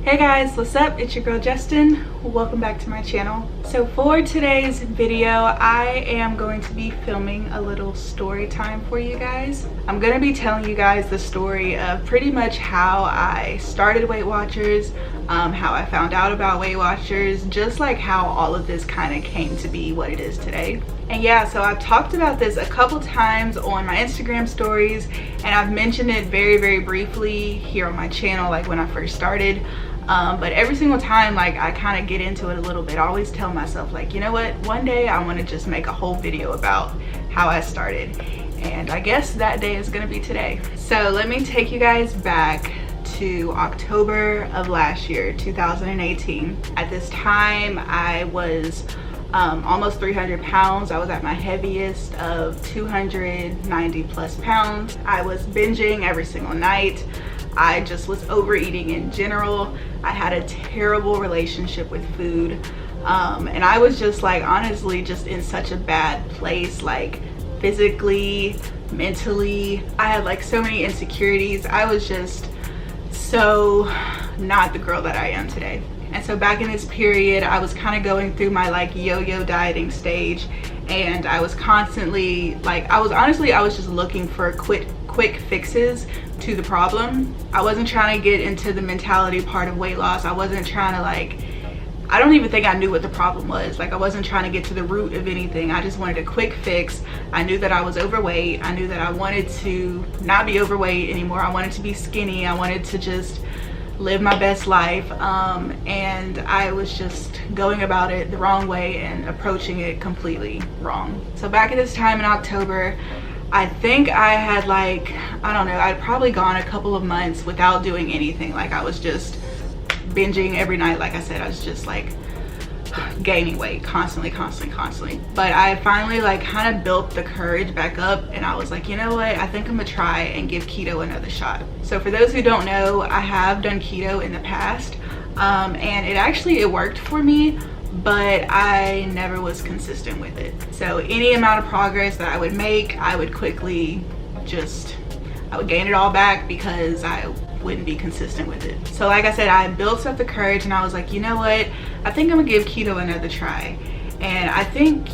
Hey guys, what's up? It's your girl Justyn. Welcome back to my channel. So for today's video, I am going to be filming a little story time for you guys. I'm going to be telling you guys the story of pretty much how I started Weight Watchers, how I found out about Weight Watchers, just like how all of this kind of came to be what it is today. And yeah, so I've talked about this a couple times on my Instagram stories, and I've mentioned it very briefly here on my channel, like when I first started. But every single time, like, I kind of get into it a little bit. I always tell myself, like, you know what, one day I want to just make a whole video about how I started, and I guess that day is gonna be today. So let me take you guys back to October of last year, 2018. At this time I was almost 300 pounds. I was at my heaviest of 290 plus pounds. I was binging every single night. I just was overeating in general. I had a terrible relationship with food. And I was just like, honestly, just in such a bad place, like physically, mentally. I had like so many insecurities. I was just so not the girl that I am today. And so back in this period, I was kind of going through my like yo-yo dieting stage, and I was constantly like, I was just looking for quick fixes to the problem. I wasn't trying to get into the mentality part of weight loss. I wasn't trying to, like, I don't even think I knew what the problem was. Like, I wasn't trying to get to the root of anything. I just wanted a quick fix. I knew that I was overweight. I knew that I wanted to not be overweight anymore. I wanted to be skinny. I wanted to just live my best life, and I was just going about it the wrong way and approaching it completely wrong. So back at this time in October, I think I had, like, I don't know, I'd probably gone a couple of months without doing anything. Like, I was just binging every night. Like I said, I was just like gaining weight constantly. But I finally like kind of built the courage back up, and I was like, you know what, I think I'm gonna try and give keto another shot. So for those who don't know, I have done keto in the past, and it worked for me, but I never was consistent with it. So any amount of progress that I would make, I would quickly I would gain it all back because I wouldn't be consistent with it. So like I said, I built up the courage, and I was like, you know what, I think I'm gonna give keto another try. And I think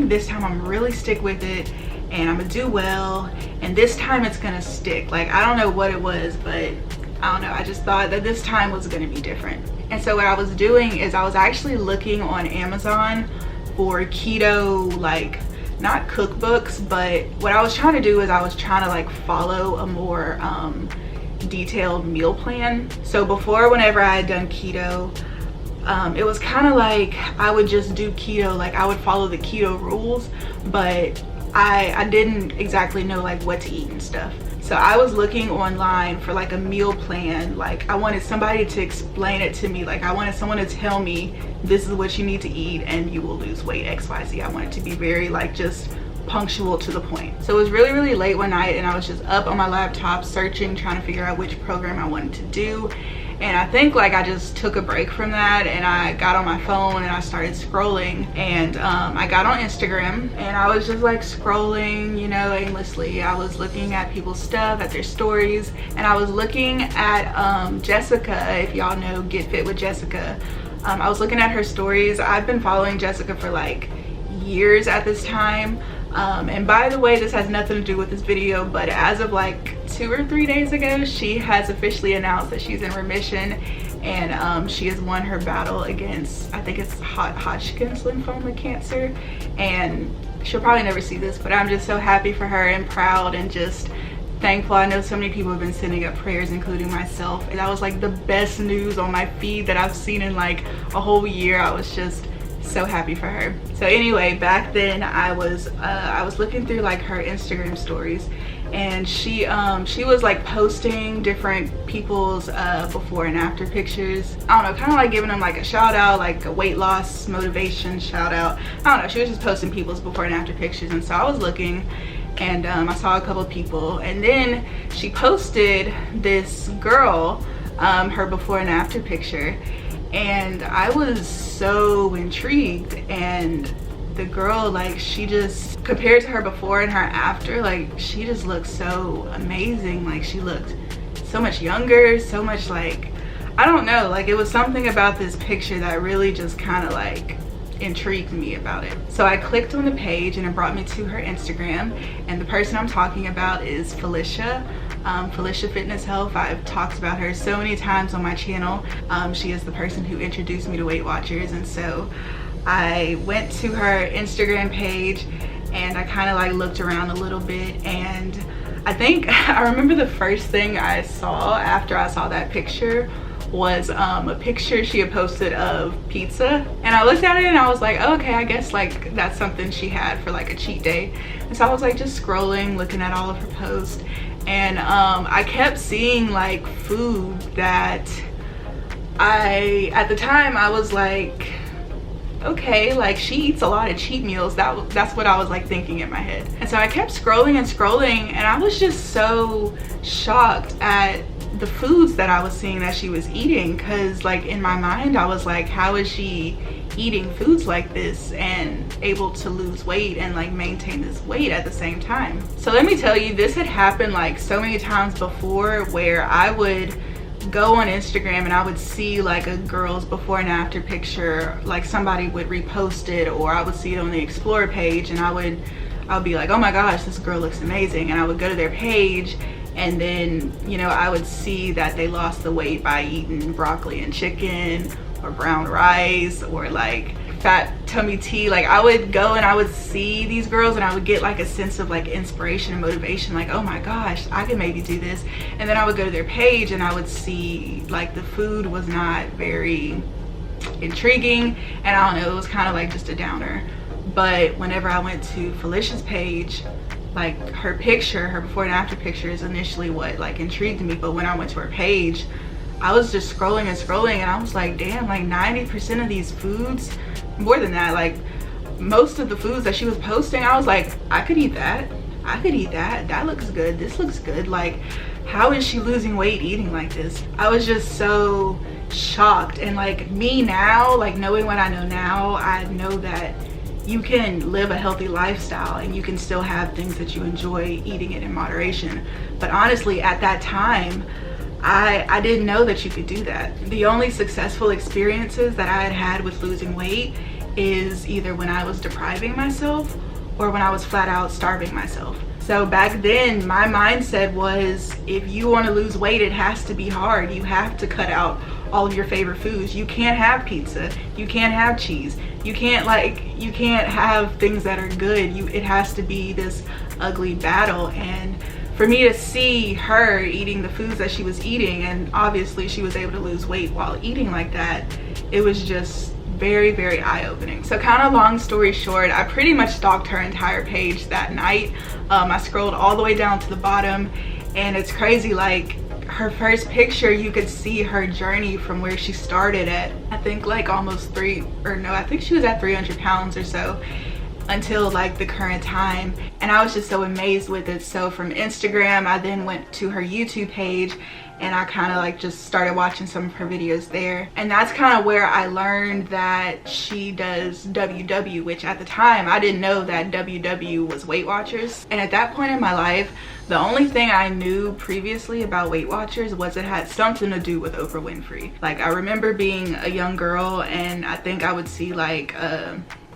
this time I'm really stick with it, and I'm gonna do well, and this time it's gonna stick. Like, I don't know what it was, but I don't know, I just thought that this time was gonna be different. And so what I was doing is I was actually looking on Amazon for keto, like, not cookbooks, but what I was trying to do is I was trying to like follow a more detailed meal plan. So before, whenever I had done keto, it was kind of like I would just do keto, like I would follow the keto rules, but I didn't exactly know like what to eat and stuff. So I was looking online for like a meal plan. Like, I wanted somebody to explain it to me. Like, I wanted someone to tell me, this is what you need to eat and you will lose weight, XYZ. I wanted to be very like just punctual to the point. So it was really late one night, and I was just up on my laptop searching, trying to figure out which program I wanted to do. And I think like I just took a break from that, and I got on my phone and I started scrolling, and I got on Instagram, and I was just like scrolling, you know, aimlessly. I was looking at people's stuff, at their stories, and I was looking at Jessica, if y'all know Get Fit with Jessica. I was looking at her stories. I've been following Jessica for like years at this time. And by the way, this has nothing to do with this video, but as of like 2 or 3 days ago, she has officially announced that she's in remission, and she has won her battle against, I think it's Hodgkin's lymphoma cancer. And she'll probably never see this, but I'm just so happy for her and proud and just thankful. I know so many people have been sending up prayers, including myself, and that was like the best news on my feed that I've seen in like a whole year. I was just so happy for her. So anyway, back then I was looking through like her Instagram stories, and she was like posting different people's before and after pictures. I don't know, kind of like giving them like a shout out, like a weight loss motivation shout out. I don't know, she was just posting people's before and after pictures. And so I was looking, and I saw a couple people, and then she posted this girl, her before and after picture, and I was so intrigued. And the girl, like, she just, compared to her before and her after, like, she just looked so amazing. Like, she looked so much younger, so much like, I I don't know, like it was something about this picture that really just kind of like intrigued me about it. So I clicked on the page and it brought me to her Instagram, and the person I'm talking about is Felicia. Felicia Fitness Health. I've talked about her so many times on my channel. She is the person who introduced me to Weight Watchers, and so I went to her Instagram page and I kind of like looked around a little bit, and I think I remember the first thing I saw after I saw that picture was a picture she had posted of pizza, and I looked at it and I was like, oh, okay, I guess like that's something she had for like a cheat day. And so I was like just scrolling, looking at all of her posts, and I kept seeing like food that at the time I was like, okay, like she eats a lot of cheat meals. That's what I was like thinking in my head. And so I kept scrolling and scrolling, and I was just so shocked at the foods that I was seeing that she was eating, because like in my mind I was like, how is she eating foods like this and able to lose weight and like maintain this weight at the same time? So let me tell you, this had happened like so many times before, where I would go on Instagram and I would see like a girl's before and after picture, like somebody would repost it, or I would see it on the Explore page, and I would be like, oh my gosh, this girl looks amazing, and I would go to their page, and then, you know, I would see that they lost the weight by eating broccoli and chicken or brown rice or like fat tummy tea. Like I would go and I would see these girls and I would get like a sense of like inspiration and motivation, like, oh my gosh, I could maybe do this. And then I would go to their page and I would see like the food was not very intriguing, and I don't know, it was kind of like just a downer. But whenever I went to Felicia's page, like her picture, her before and after picture is initially what like intrigued me. But when I went to her page, I was just scrolling and scrolling, and I was like, damn, like 90% of these foods, more than that, like most of the foods that she was posting, I was like, I could eat that, I could eat that, that looks good, this looks good. Like, how is she losing weight eating like this? I was just so shocked. And like me now, like knowing what I know now, I know that you can live a healthy lifestyle and you can still have things that you enjoy, eating it in moderation. But honestly, at that time, I didn't know that you could do that. The only successful experiences that I had had with losing weight is either when I was depriving myself or when I was flat out starving myself. So back then, my mindset was, if you want to lose weight, it has to be hard. You have to cut out all of your favorite foods. You can't have pizza, you can't have cheese, you can't have things that are good. It has to be this ugly battle. And for me to see her eating the foods that she was eating, and obviously she was able to lose weight while eating like that, it was just very, very eye-opening. So kind of long story short, I pretty much stalked her entire page that night. I scrolled all the way down to the bottom, and it's crazy, like her first picture, you could see her journey from where she started at, I think like almost I think she was at 300 pounds or so, until like the current time. And I was just so amazed with it. So from Instagram, I then went to her YouTube page and I kind of like just started watching some of her videos there. And that's kind of where I learned that she does WW, which at the time I didn't know that WW was Weight Watchers. And at that point in my life, the only thing I knew previously about Weight Watchers was it had something to do with Oprah Winfrey. Like I remember being a young girl and I think I would see like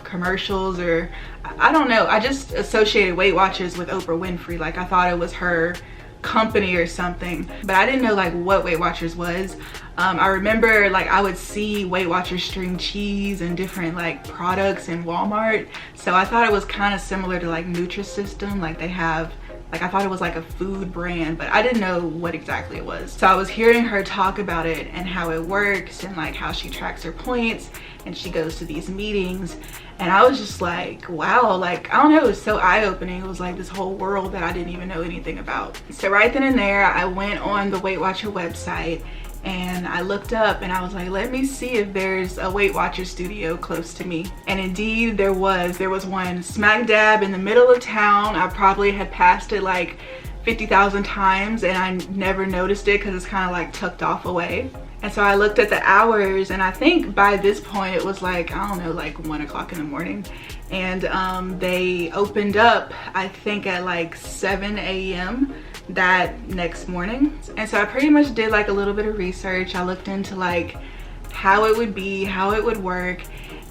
commercials, or I don't know, I just associated Weight Watchers with Oprah Winfrey. Like I thought it was her company or something, but I didn't know like what Weight Watchers was. I remember like I would see Weight Watchers string cheese and different like products in Walmart, so I thought it was kind of similar to like Nutrisystem. Like they have, like I thought it was like a food brand, but I didn't know what exactly it was. So I was hearing her talk about it and how it works and like how she tracks her points and she goes to these meetings, and I was just like, wow, like I don't know, it was so eye-opening. It was like this whole world that I didn't even know anything about. So right then and there, I went on the Weight Watcher website and I looked up and I was like, let me see if there's a Weight Watcher studio close to me. And indeed there was one smack dab in the middle of town. I probably had passed it like 50,000 times and I never noticed it because it's kind of like tucked off away. And so I looked at the hours, and I think by this point it was like, I don't know, like 1 o'clock in the morning. And they opened up, I think at like 7 a.m. that next morning. And so I pretty much did like a little bit of research. I looked into like how it would be, how it would work,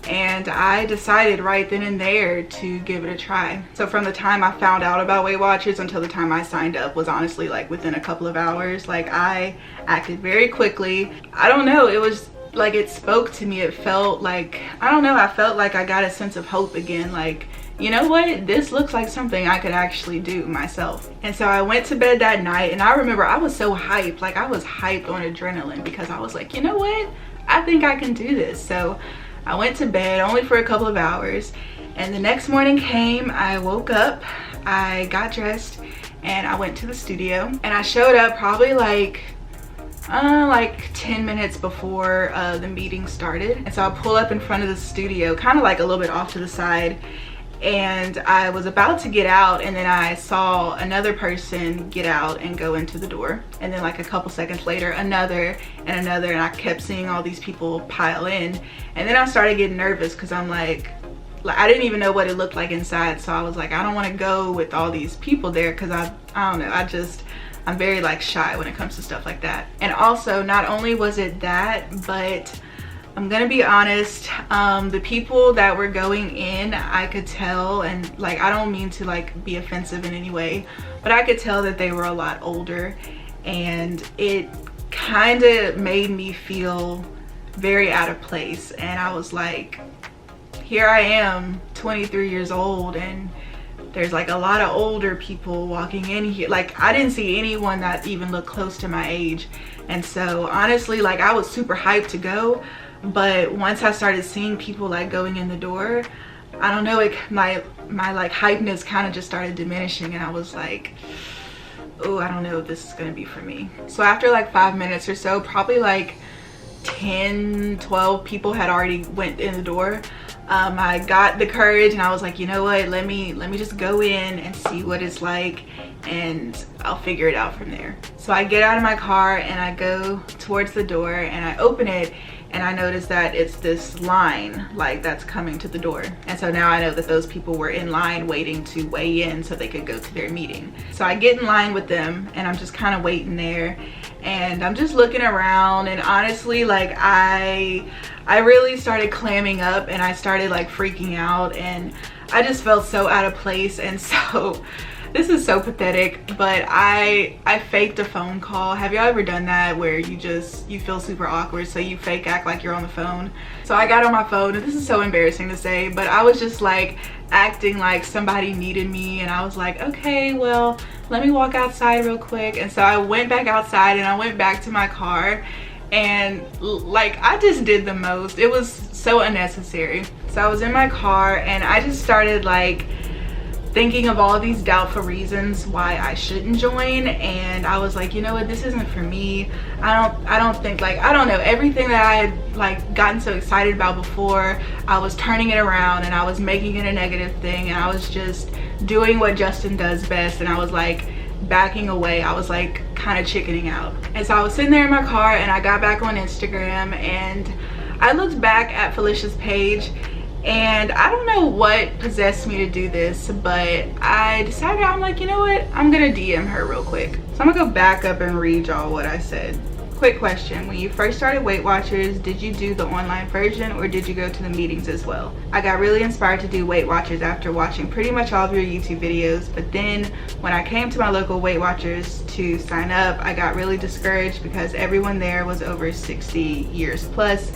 and I decided right then and there to give it a try. So from the time I found out about Weight Watchers until the time I signed up was honestly like within a couple of hours. Like I acted very quickly. I don't know, it was like it spoke to me. It felt like, I don't know, I felt like I got a sense of hope again. Like, you know what, this looks like something I could actually do myself. And so I went to bed that night, and I remember I was so hyped. Like I was hyped on adrenaline because I was like, you know what, I think I can do this. So I went to bed only for a couple of hours, and the next morning came. I woke up, I got dressed, and I went to the studio. And I showed up probably like 10 minutes before the meeting started. And so I pull up in front of the studio, kind of like a little bit off to the side, and I was about to get out, and then I saw another person get out and go into the door, and then like a couple seconds later another and another, and I kept seeing all these people pile in. And then I started getting nervous because I'm like I didn't even know what it looked like inside. So I was like, I don't want to go with all these people there because I don't know, I'm very like shy when it comes to stuff like that. And also, not only was it that, but I'm gonna be honest, the people that were going in, I could tell, and like I don't mean to like be offensive in any way, but I could tell that they were a lot older, and it kind of made me feel very out of place. And I was like, here I am, 23 years old, and there's like a lot of older people walking in here. Like I didn't see anyone that even looked close to my age. And so honestly, like I was super hyped to go, but once I started seeing people like going in the door, I don't know, my like hypeness kind of just started diminishing, and I was like, oh, I don't know if this is gonna be for me. So after like 5 minutes or so, probably like 10-12 people had already went in the door. I got the courage, and I was like, you know what, let me just go in and see what it's like, and I'll figure it out from there. So I get out of my car and I go towards the door, and I open it, and I noticed that it's this line like that's coming to the door. And so now I know that those people were in line waiting to weigh in so they could go to their meeting. So I get in line with them, and I'm just kind of waiting there, and I'm just looking around, and honestly, like I really started clamming up, and I started like freaking out, and I just felt so out of place. And so this is so pathetic, but I faked a phone call. Have y'all ever done that where you feel super awkward, so you fake act like you're on the phone? So I got on my phone, and this is so embarrassing to say, but I was just like acting like somebody needed me, and I was like, okay, well, let me walk outside real quick. And so I went back outside, and I went back to my car, and like I just did the most. It was so unnecessary. So I was in my car, and I just started like thinking of all these doubtful reasons why I shouldn't join. And I was like, you know what, this isn't for me. I don't think, like, I don't know, everything that I had like gotten so excited about before, I was turning it around, and I was making it a negative thing, and I was just doing what Justyn does best, and I was like backing away. I was like kind of chickening out. And so I was sitting there in my car, and I got back on Instagram, and I looked back at Felicia's page, and I don't know what possessed me to do this, but I decided, I'm like, you know what, I'm gonna DM her real quick. So I'm gonna go back up and read y'all what I said. Quick question, when you first started Weight Watchers, did you do the online version, or did you go to the meetings as well? I got really inspired to do Weight Watchers after watching pretty much all of your YouTube videos, but then when I came to my local Weight Watchers to sign up, I got really discouraged because everyone there was over 60 years plus,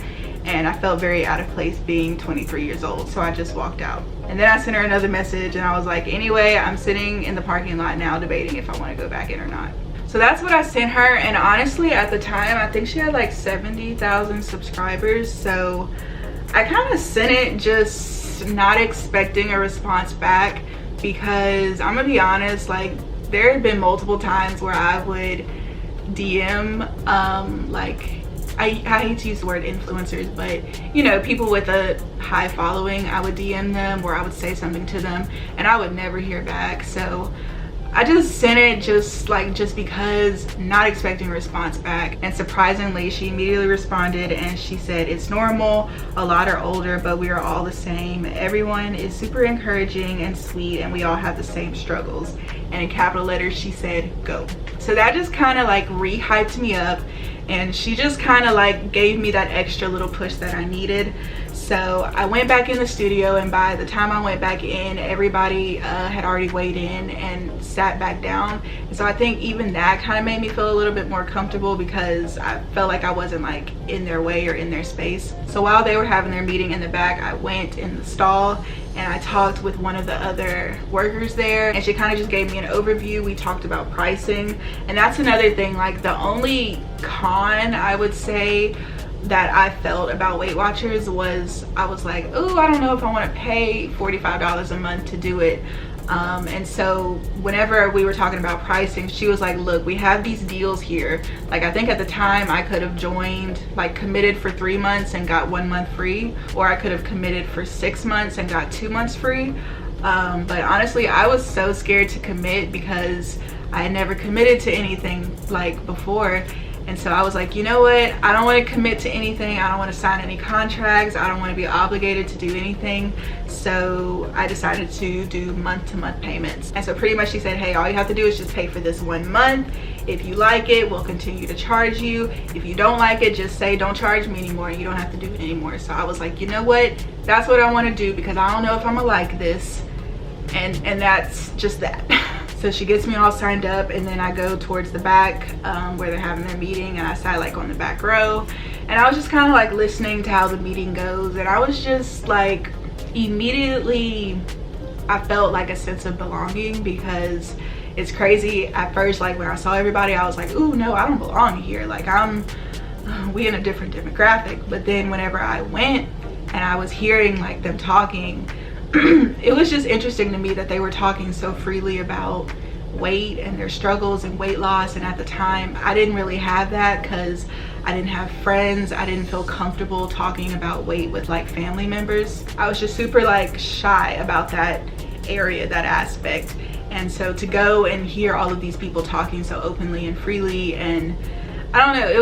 and I felt very out of place being 23 years old, so I just walked out. And then I sent her another message, and I was like, anyway, I'm sitting in the parking lot now debating if I want to go back in or not. So that's what I sent her, and honestly at the time I think she had like 70,000 subscribers, so I kind of sent it just not expecting a response back, because I'm gonna be honest, like there have been multiple times where I would DM like I hate to use the word influencers, but you know, people with a high following, I would DM them, or I would say something to them, and I would never hear back. So I just sent it just because, not expecting a response back, and surprisingly she immediately responded and she said, "It's normal, a lot are older, but we are all the same. Everyone is super encouraging and sweet, and we all have the same struggles." And in capital letters she said, "Go." So that just kind of like re-hyped me up, and she just kind of like gave me that extra little push that I needed. So I went back in the studio, and by the time I went back in, everybody had already weighed in and sat back down. And so I think even that kind of made me feel a little bit more comfortable, because I felt like I wasn't like in their way or in their space. So while they were having their meeting in the back, I went in the stall and I talked with one of the other workers there, and she kind of just gave me an overview. We talked about pricing, and that's another thing. Like, the only con I would say that I felt about Weight Watchers was, I was like, oh, I don't know if I want to pay $45 a month to do it. And so whenever we were talking about pricing, she was like, look, we have these deals here. Like, I think at the time I could have joined, like committed for 3 months and got 1 month free, or I could have committed for 6 months and got 2 months free. But honestly, I was so scared to commit because I had never committed to anything like before. And so I was like, you know what, I don't want to commit to anything. I don't want to sign any contracts. I don't want to be obligated to do anything. So I decided to do month-to-month payments. And so pretty much she said, hey, all you have to do is just pay for this 1 month. If you like it, we'll continue to charge you. If you don't like it, just say don't charge me anymore, and you don't have to do it anymore. So I was like, you know what, that's what I want to do, because I don't know if I'm gonna like this. And that's just that. So she gets me all signed up, and then I go towards the back where they're having their meeting, and I sat like on the back row, and I was just kind of like listening to how the meeting goes, and I was just like, immediately I felt like a sense of belonging, because it's crazy. At first, like when I saw everybody, I was like, ooh, no, I don't belong here. Like, we in a different demographic. But then whenever I went and I was hearing like them talking, it was just interesting to me that they were talking so freely about weight and their struggles and weight loss. And at the time, I didn't really have that, because I didn't have friends. I didn't feel comfortable talking about weight with like family members. I was just super like shy about that area, that aspect. And so to go and hear all of these people talking so openly and freely, and I don't know, it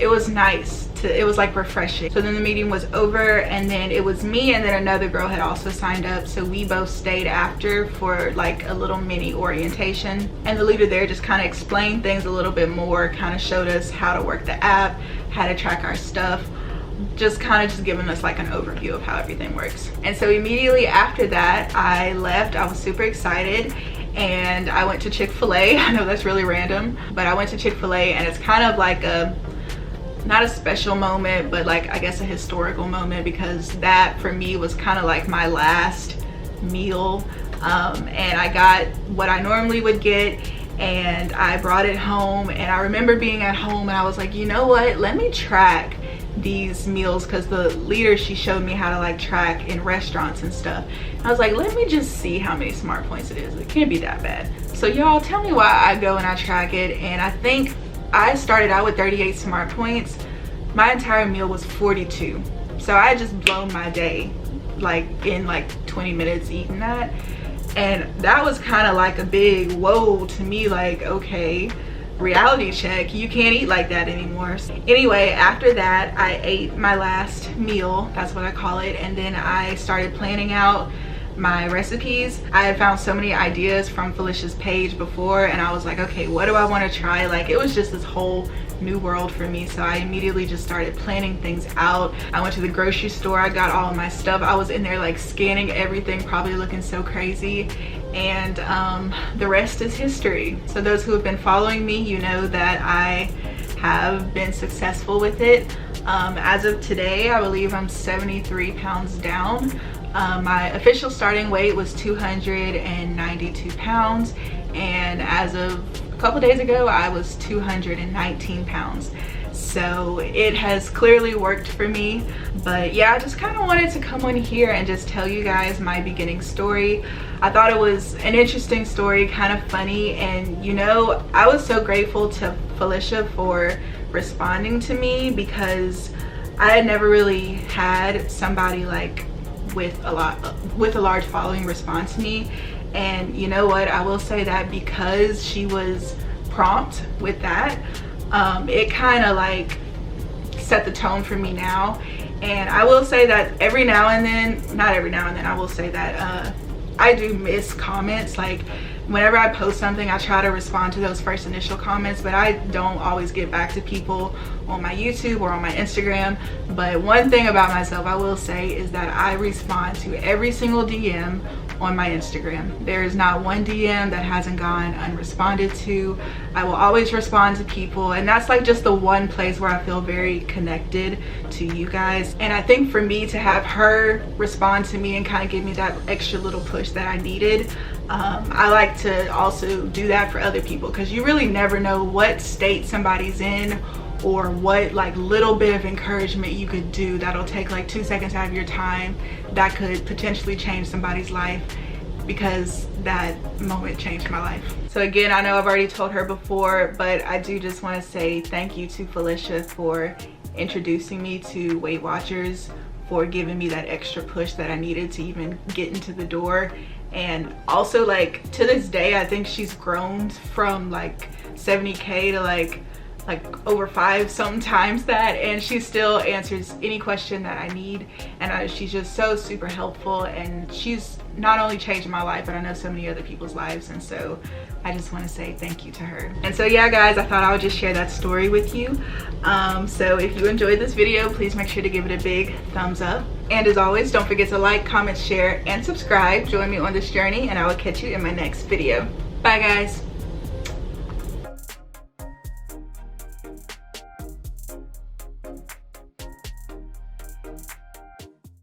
was nice. It was like refreshing. So then the meeting was over, and then it was me and then another girl had also signed up, so we both stayed after for like a little mini orientation, and the leader there just kind of explained things a little bit more, kind of showed us how to work the app, how to track our stuff, just kind of just giving us like an overview of how everything works. And so immediately after that I left. I was super excited, and I went to Chick-fil-A. I know that's really random, but I went to Chick-fil-A, and it's kind of like not a special moment, but like I guess a historical moment, because that for me was kind of like my last meal. And I got what I normally would get, and I brought it home, and I remember being at home and I was like, you know what, let me track these meals, because the leader, she showed me how to like track in restaurants and stuff. I was like, let me just see how many smart points it is. It can't be that bad. So y'all, tell me why I go and I track it, and I think I started out with 38 smart points. My entire meal was 42. So I had just blown my day like in like 20 minutes eating that. And that was kind of like a big whoa to me, like, okay, reality check, you can't eat like that anymore. Anyway, after that I ate my last meal, that's what I call it, and then I started planning out my recipes. I had found so many ideas from Felicia's page before, and I was like, okay, what do I want to try? Like, it was just this whole new world for me. So I immediately just started planning things out. I went to the grocery store, I got all of my stuff. I was in there like scanning everything, probably looking so crazy, and the rest is history. So those who have been following me, you know that I have been successful with it. As of today, I believe I'm 73 pounds down. My official starting weight was 292 pounds, and as of a couple days ago I was 219 pounds. So it has clearly worked for me. But yeah, I just kind of wanted to come on here and just tell you guys my beginning story. I thought it was an interesting story, kind of funny, and you know, I was so grateful to Felicia for responding to me, because I had never really had somebody like with a large following respond to me. And you know what, I will say that because she was prompt with that, it kind of like set the tone for me now. And I will say that every now and then, not every now and then, I will say that I do miss comments. Like whenever I post something, I try to respond to those first initial comments, but I don't always get back to people on my YouTube or on my Instagram. But one thing about myself I will say is that I respond to every single DM on my Instagram. There is not one DM that hasn't gone unresponded to. I will always respond to people, and that's like just the one place where I feel very connected to you guys. And I think for me to have her respond to me and kind of give me that extra little push that I needed, I like to also do that for other people, because you really never know what state somebody's in or what like little bit of encouragement you could do that'll take like 2 seconds out of your time that could potentially change somebody's life, because that moment changed my life. So again, I know I've already told her before, but I do just want to say thank you to Felicia for introducing me to Weight Watchers, for giving me that extra push that I needed to even get into the door. And also, like, to this day, I think she's grown from like 70K to like over 5 sometimes that, and she still answers any question that I need. And she's just so super helpful, and she's not only changed my life, but I know so many other people's lives. And so I just want to say thank you to her. And so yeah guys, I thought I would just share that story with you. So if you enjoyed this video, please make sure to give it a big thumbs up, and as always, don't forget to like, comment, share, and subscribe. Join me on this journey, and I will catch you in my next video. Bye guys.